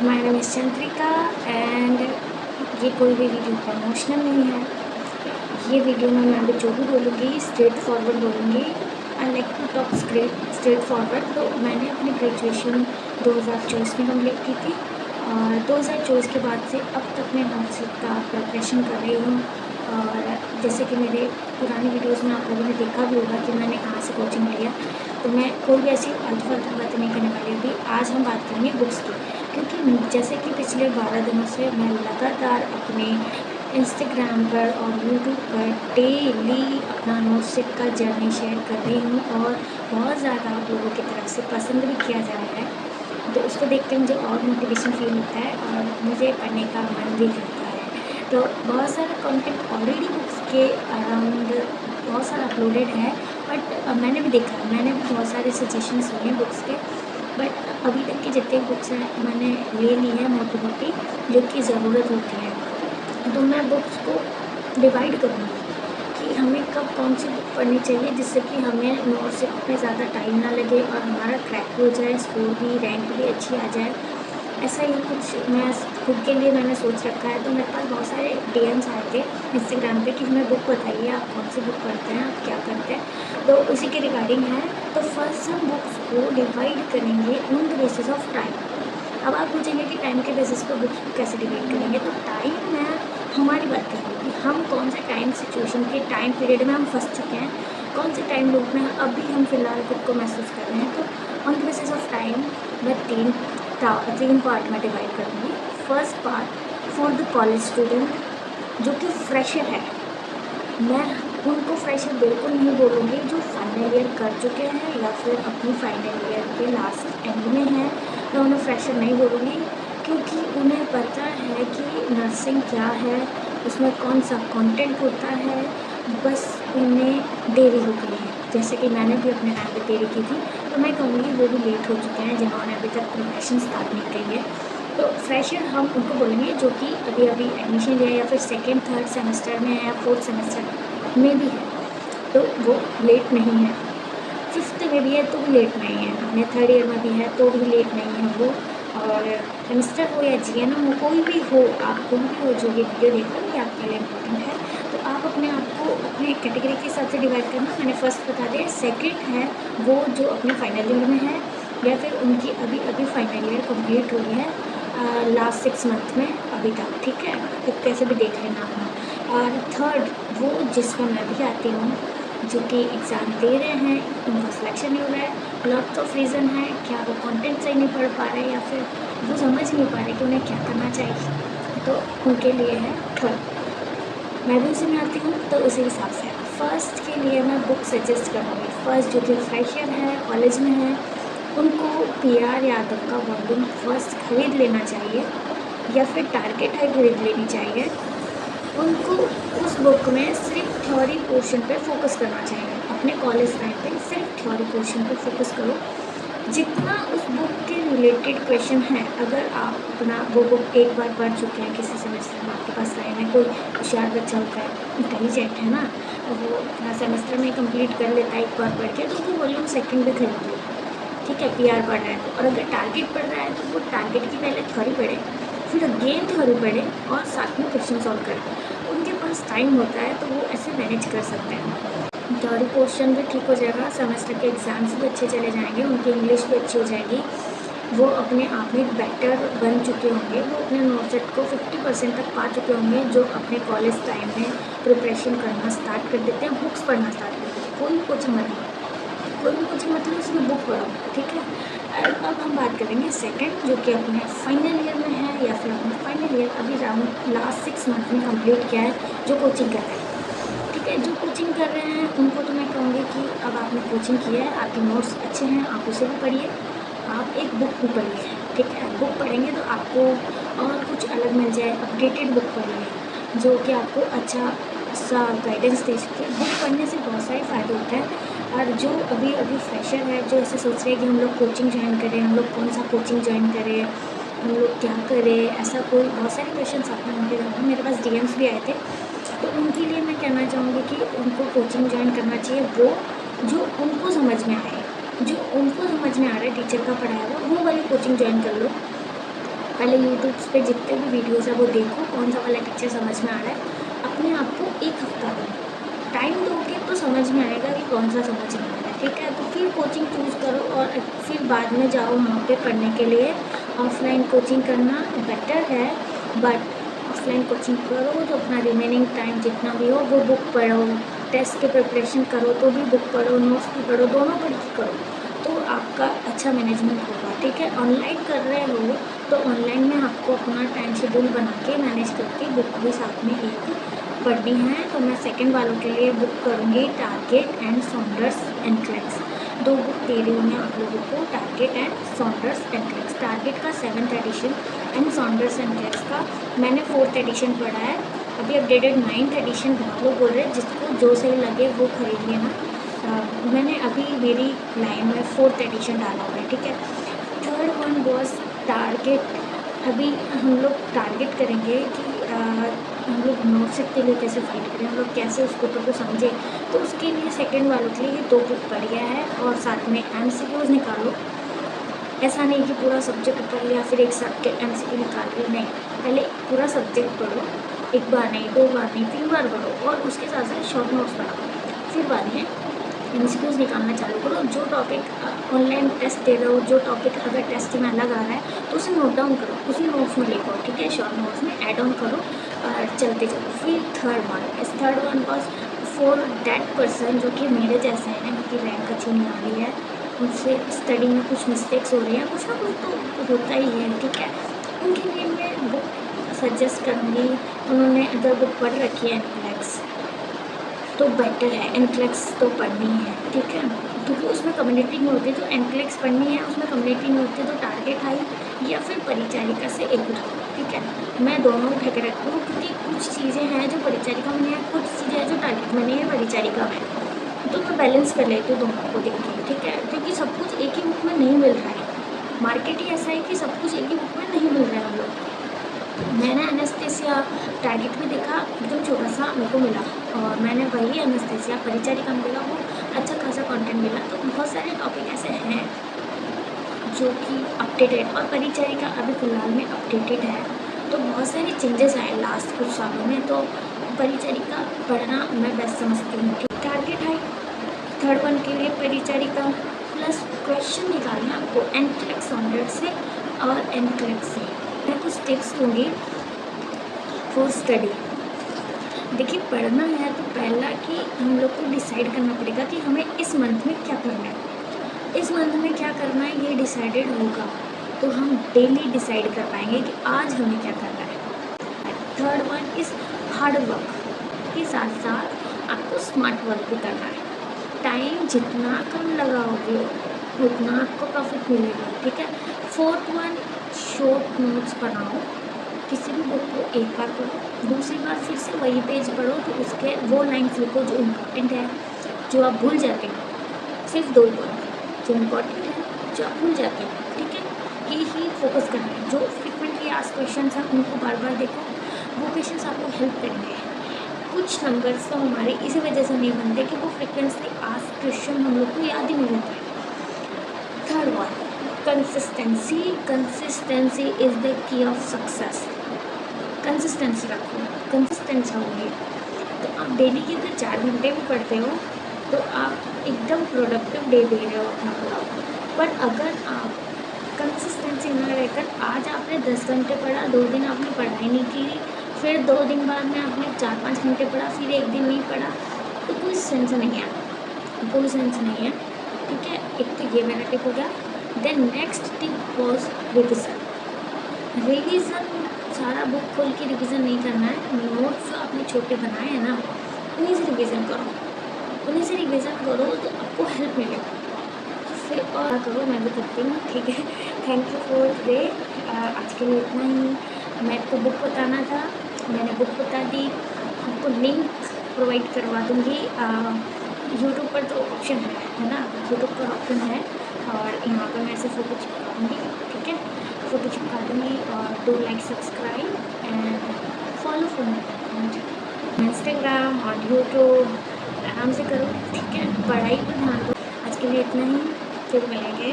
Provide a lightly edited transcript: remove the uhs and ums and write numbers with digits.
My name is Chandrika and ये कोई भी वीडियो प्रमोशनल नहीं है। ये वीडियो में मैं अभी जो भी बोलूँगी स्ट्रेट फॉरवर्ड बोलूँगी। I like to talk straightforward. तो मैंने अपनी ग्रेजुएशन 2024 में कंप्लीट की थी और 2024 के बाद से अब तक मैं नॉर्सिट का प्रिपरेशन कर रही हूँ। और जैसे कि मेरे पुरानी वीडियोस में आप लोगों ने देखा भी होगा कि मैंने कहाँ से कोचिंग लिया, तो मैं कोई भी ऐसी फालतू बातें नहीं करने वाली अभी। आज हम बात करेंगे बुक्स की, क्योंकि जैसे कि पिछले 12 दिनों से मैं लगातार अपने इंस्टाग्राम पर और यूट्यूब पर डेली अपना नोटसिट का जर्नी शेयर कर रही हूँ और बहुत ज़्यादा आप लोगों की तरफ से पसंद भी किया जा रहा है। तो उसको देख के मुझे और मोटिवेशन फील होता है और मुझे पढ़ने का मन भी करता है। तो बहुत सारा कंटेंट ऑलरेडी बुक्स के अराउंड बहुत सारा अपलोडेड है, बट मैंने भी देखा, मैंने भी बहुत सारे सजेशन सुने बुक्स के, बट अभी तक की जितनी बुक्स हैं मैंने ले ली है मोटी मोटी जो कि ज़रूरत होती है। तो मैं बुक्स को डिवाइड करूँगी कि हमें कब कौन सी बुक पढ़नी चाहिए जिससे कि हमें नोटसिट में ज़्यादा टाइम ना लगे और हमारा क्रैक भी हो जाए, स्कोर भी, रैंक भी अच्छी आ जाए। ऐसा ही कुछ मैं खुद के लिए मैंने सोच रखा है। तो मेरे पास बहुत सारे डीएम्स आए थे इंस्टाग्राम पे कि हमें बुक बताइए, आप कौन सी बुक पढ़ते हैं, आप क्या करते हैं। तो उसी के रिगार्डिंग है। तो फर्स्ट हम बुक्स को डिवाइड करेंगे on the basis of time. अब आप पूछेंगे कि टाइम के बेसिस पर बुक्स को कैसे डिवाइड करेंगे। तो टाइम में हमारी बात करेंगे कि हम कौन से टाइम सिचुएशन के टाइम पीरियड में हम फंस चुके हैं, कौन से टाइम लूप में अभी हम फ़िलहाल खुद को महसूस कर रहे हैं। तो on the basis of time मैं तीन पार्ट में डिवाइड करूँगी। First part for the college student जो कि फ्रेशर है, मैं उनको फ्रेशर बिल्कुल नहीं बोलूँगी। जो फाइनल ईयर कर चुके हैं या फिर अपनी फाइनल ईयर के लास्ट एंड में हैं, मैं उन्हें फ्रेशर नहीं बोलूँगी, क्योंकि उन्हें पता है कि नर्सिंग क्या है, उसमें कौन सा कंटेंट होता है। बस उन्हें देरी हो गई है, जैसे कि मैंने भी अपने टाइम पे देरी की थी। तो मैं कहूँगी वो भी लेट हो चुके हैं जिन्होंने अभी तक प्रिपरेशन स्टार्ट नहीं की है। तो फ्रेशर हम उनको बोलेंगे जो कि अभी अभी एडमिशन लिया या फिर सेकेंड थर्ड सेमेस्टर में है या फोर्थ सेमेस्टर में भी है, तो वो लेट नहीं है। फिफ्थ में भी है तो भी लेट नहीं है, अपने थर्ड ईयर में भी है तो भी लेट नहीं है वो। और सेमेस्टर हो या जीएनएम हो, कोई भी हो, आप कोई भी हो जो ये वीडियो देख रहे हो, ये आपके लिए इम्पोर्टेंट है। तो आप अपने आप को अपने कैटेगरी के हिसाब से डिवाइड करना। मैंने फर्स्ट बता दिया। सेकंड है वो जो अपने फाइनल ईयर में है या फिर उनकी अभी अभी फाइनल ईयर कंप्लीट हुई है लास्ट 6 मंथ में अभी तक, ठीक है, तो कैसे भी देख लेना अपना। और थर्ड वो जिसमें मैं भी आती हूँ, जो कि एग्ज़ाम दे रहे हैं, उनका सिलेक्शन नहीं हो रहा है, लॉट्स ऑफ रीज़न है, क्या वो कंटेंट सही नहीं पढ़ पा रहे या फिर वो समझ नहीं पा रहे कि उन्हें क्या करना चाहिए, तो उनके लिए है थर्ड। मैं भी उसी में आती हूँ तो उसी हिसाब से फर्स्ट के लिए मैं बुक सजेस्ट करूँगी। फर्स्ट जो कि फ्रेशर है, कॉलेज में है, उनको पीआर यादव का वॉल्यूम फर्स्ट खरीद लेना चाहिए या फिर टारगेट है खरीद लेनी चाहिए। उनको उस बुक में सिर्फ थ्योरी पोर्शन पे फोकस करना चाहिए। अपने कॉलेज टाइम पे सिर्फ थ्योरी पोर्शन पे फोकस करो। जितना उस बुक के रिलेटेड क्वेश्चन हैं, अगर आप अपना वो बुक एक बार पढ़ चुके हैं, किसी सेमेस्टर में आपके पास टाइम है, कोई होशियार बच्चा होता है, इंटेलिजेंट है ना, तो वो अपना सेमेस्टर में कंप्लीट कर लेता है एक बार पढ़ के, तो वो वॉल्यूम सेकंड पे खरीद लो, ठीक है, पीआर पढ़ रहा है तो। और अगर टारगेट पढ़ रहा है तो वो टारगेट की पहले थ्योरी पढ़े, फिर अगेन थ्योरी पढ़े और साथ में क्वेश्चन सॉल्व करें। उनके पास टाइम होता है तो वो ऐसे मैनेज कर सकते हैं। थ्योरी पोर्शन भी ठीक हो जाएगा, सेमेस्टर के एग्ज़ाम्स भी अच्छे चले जाएंगे, उनकी इंग्लिश भी अच्छी हो जाएगी, वो अपने आप में बेटर बन चुके होंगे, वो अपने नोटसेट को 50% तक पा चुके होंगे, जो अपने कॉलेज टाइम में प्रिपरेशन करना स्टार्ट कर देते हैं, बुक्स पढ़ना स्टार्ट कर देते हैं। कोई कुछ कोई भी कोचिंग मतलब उसमें बुक पढ़ो, ठीक है। अब हम बात करेंगे सेकंड, जो कि अपने फाइनल ईयर में है या फिर अपने फाइनल ईयर अभी राउंड लास्ट 6 मंथ में कंप्लीट किया है, जो कोचिंग कर रहे हैं, ठीक है। जो कोचिंग कर रहे हैं उनको तो मैं कहूँगी कि अब आपने कोचिंग किया है, आपके नोट्स अच्छे हैं, आप उसे भी पढ़िए, आप एक बुक भी पढ़िए, ठीक है। बुक पढ़ेंगे तो आपको और कुछ अलग मिल जाए, अपडेटेड बुक पढ़िए जो कि आपको अच्छा सा गाइडेंस दे सके। बुक पढ़ने से बहुत सारे फ़ायदे होते हैं। और जो अभी अभी फ्रेशर है, जो ऐसे सोच रहे हैं कि हम लोग कोचिंग ज्वाइन करें, हम लोग कौन सा कोचिंग ज्वाइन करें, हम लोग क्या करें, ऐसा कोई बहुत सारे क्वेश्चन आते हैं उनके घर में, मेरे पास डीएम्स भी आए थे। तो उनके लिए मैं कहना चाहूँगी कि उनको कोचिंग ज्वाइन करना चाहिए वो जो उनको समझ में आए, जो उनको समझ में आ रहा है टीचर का पढ़ाया हुआ, वो वाली कोचिंग ज्वाइन कर लो। पहले यूट्यूब पे जितने भी वीडियोज़ है वो देखो, कौन सा वाला टीचर समझ में आ रहा है। अपने आप को 1 हफ्ता दो, टाइम दोगे तो समझ में आएगा कि कौन सा समझ में आ रहा है, ठीक है। तो फिर कोचिंग चूज़ करो और फिर बाद में जाओ वहाँ पे पढ़ने के लिए। ऑफलाइन कोचिंग करना बेटर है, बट ऑफलाइन कोचिंग करो तो अपना रिमेनिंग टाइम जितना भी हो वो बुक पढ़ो, टेस्ट की प्रिपरेशन करो तो भी बुक पढ़ो, नोट्स भी पढ़ो, दोनों पढ़ के करो तो आपका अच्छा मैनेजमेंट होगा, ठीक है। ऑनलाइन कर रहे हो तो ऑनलाइन में आपको अपना टाइम शेड्यूल बना के मैनेज करके बुक भी साथ में एक पढ़नी है। तो मैं सेकंड वालों के लिए बुक करूँगी target and Saunders and Clax. 2 book दे रही हूँ मैं आप लोगों को, target and Saunders and Clax. Target का 7th edition and Saunders and Clax का मैंने 4th एडिशन पढ़ा है। अभी अपडेटेड 9th एडिशन बहुत लोग बोल रहे हैं, जिसको जो सही लगे वो खरीद लेना। मैंने अभी मेरी लाइन में 4th एडिशन डाला हुआ है, ठीक है। Third one was target. अभी हम लोग टारगेट करेंगे कि हम लोग नोट्स के लिए कैसे फाइट करें, हम लोग कैसे उस पेपर को समझें। तो उसके लिए सेकंड वालों के लिए ये 2 बुक पढ़ गया है और साथ में MCQs निकालो। ऐसा नहीं कि पूरा सब्जेक्ट पढ़ लिया फिर एक साथ के MCQ निकाल लिया, नहीं। पहले पूरा सब्जेक्ट पढ़ो, 1 बार नहीं, 2 बार नहीं, 3 बार पढ़ो और उसके साथ साथ शॉर्ट नोट्स बनाओ। फिर बाद में MCQs निकालना चालू करो। जो टॉपिक ऑनलाइन टेस्ट दे रहे हो, जो टॉपिक अगर टेस्ट में अलग आ रहा है तो उसे नोट डाउन करो, उसी नोट्स में लिखो, ठीक है। शॉर्ट नोट्स में ऐड ऑन करो और चलते चलो। फिर third one was for that person जो कि मेरे जैसे हैं, उनकी रैंक अच्छी नहीं आ रही है, उनसे स्टडी में कुछ मिस्टेक्स हो रही हैं, कुछ ना कुछ तो होता ही है, ठीक है। उनके लिए मैं बुक सजेस्ट करूँगी। उन्होंने अगर बुक पढ़ रखी है NCLEX तो बेटर है, NCLEX तो पढ़नी है, ठीक है। क्योंकि उसमें कम्युनिटी नहीं होती, तो NCLEX पढ़नी है, उसमें कम्युनिटी नहीं होती तो टारगेट हाई या फिर परिचारिका से एक उठाओ, ठीक है। मैं दोनों उठा के रखती हूँ क्योंकि कुछ चीज़ें हैं जो परिचारिका में नहीं है, कुछ चीज़ें हैं जो टारगेट में नहीं है, परिचारिका में। तो मैं बैलेंस कर लेती हूँ दोनों को देख के, ठीक है। क्योंकि सब कुछ एक ही बुक में नहीं मिल रहा है, मार्केट ही ऐसा है कि सब कुछ एक ही बुक में नहीं मिल रहा है हम लोग। मैंने एनेस्थीसिया टारगेट में देखा, एकदम छोटा सा मेरे को मिला और मैंने वही एनेस्थीसिया परिचारिका में देखा, वो अच्छा खासा कंटेंट मिला। तो बहुत सारे टॉपिक ऐसे हैं जो कि अपडेटेड, और परिचारिका अभी फ़िलहाल में अपडेटेड है। तो बहुत सारे चेंजेस आए लास्ट कुछ सालों में, तो परिचारिका पढ़ना मैं बेस्ट समझती हूँ। टारगेट है थर्ड वन के लिए परिचारिका, प्लस क्वेश्चन निकालना आपको NCLEX सॉन्डर्स से और NCLEX से। मैं कुछ टिप्स दूँगी फॉर स्टडी। देखिए, पढ़ना है तो पहला कि हम लोग को डिसाइड करना पड़ेगा कि हमें इस मंथ में क्या करना है। इस मंथ में क्या करना है ये डिसाइडेड होगा तो हम डेली डिसाइड कर पाएंगे कि आज हमें क्या करना है। Third one is hard work के साथ साथ आपको स्मार्ट वर्क भी करना है। टाइम जितना कम लगाओगे उतना आपको प्रॉफिट मिलेगा, ठीक है। फोर्थ वन, शॉर्ट नोट्स बनाओ। किसी भी बुक को एक बार पढ़ो, दूसरी बार फिर से वही पेज पढ़ो तो उसके वो लाइन्स लिखो जो इम्पोर्टेंट है, जो आप भूल जाते हो। सिर्फ 2 पॉइंट जो इम्पोर्टेंट है, जो आप भूल जाते हो, ठीक है। ये ही फोकस करना है। जो फ्रिक्वेंटली आस्क्ड क्वेश्चन हैं उनको बार बार देखो, वो क्वेश्चन आपको हेल्प करेंगे। कुछ नंबर्स तो हमारे इसी वजह से नहीं बनते कि वो फ्रिक्वेंटली आस्क्ड क्वेश्चन हम लोग को याद ही नहीं रहता है। Third one, consistency. Consistency is the key of success. Consistency रखो, कंसिस्टेंस होंगे तो आप डेली के अगर 4 घंटे भी पढ़ते हो तो आप एकदम प्रोडक्टिव डे दे रहे हो अपना पूरा। बट अगर आप कंसिस्टेंसी ना रहकर आज आपने 10 घंटे पढ़ा, 2 दिन आपने पढ़ाई नहीं की, फिर 2 दिन बाद में आपने 4-5 घंटे पढ़ा, फिर 1 दिन नहीं पढ़ा, तो कोई सेंस नहीं है, कोई सेंस नहीं है, ठीक है। एक तो ये मेरा टिप हो गया। Then next tip was revision. Revision सारा बुक खोल के रिवीजन नहीं करना है। नोट्स जो आपने छोटे बनाए हैं ना, उन्हीं से रिवीजन करो, उन्हीं से रिवीजन करो तो आपको हेल्प मिलेगा। फिर और करो, मैं भी करती हूँ, ठीक है। Thank you for today. आज के लिए इतना ही। मैं आपको बुक बताना था, मैंने बुक बता दी। आपको लिंक प्रोवाइड करवा दूँगी। यूट्यूब पर तो ऑप्शन है ना, यूट्यूब पर ऑप्शन है और यहाँ पर मैं ऐसे फ़ोटो चिपका दूँगी, ठीक है। फ़ोटो चिपका दूँगी और do like, subscribe and follow for my account Instagram और यूट्यूब। आराम से करो, ठीक है। पढ़ाई पर ध्यान दो। आज के लिए इतना ही, फिर मिलेंगे।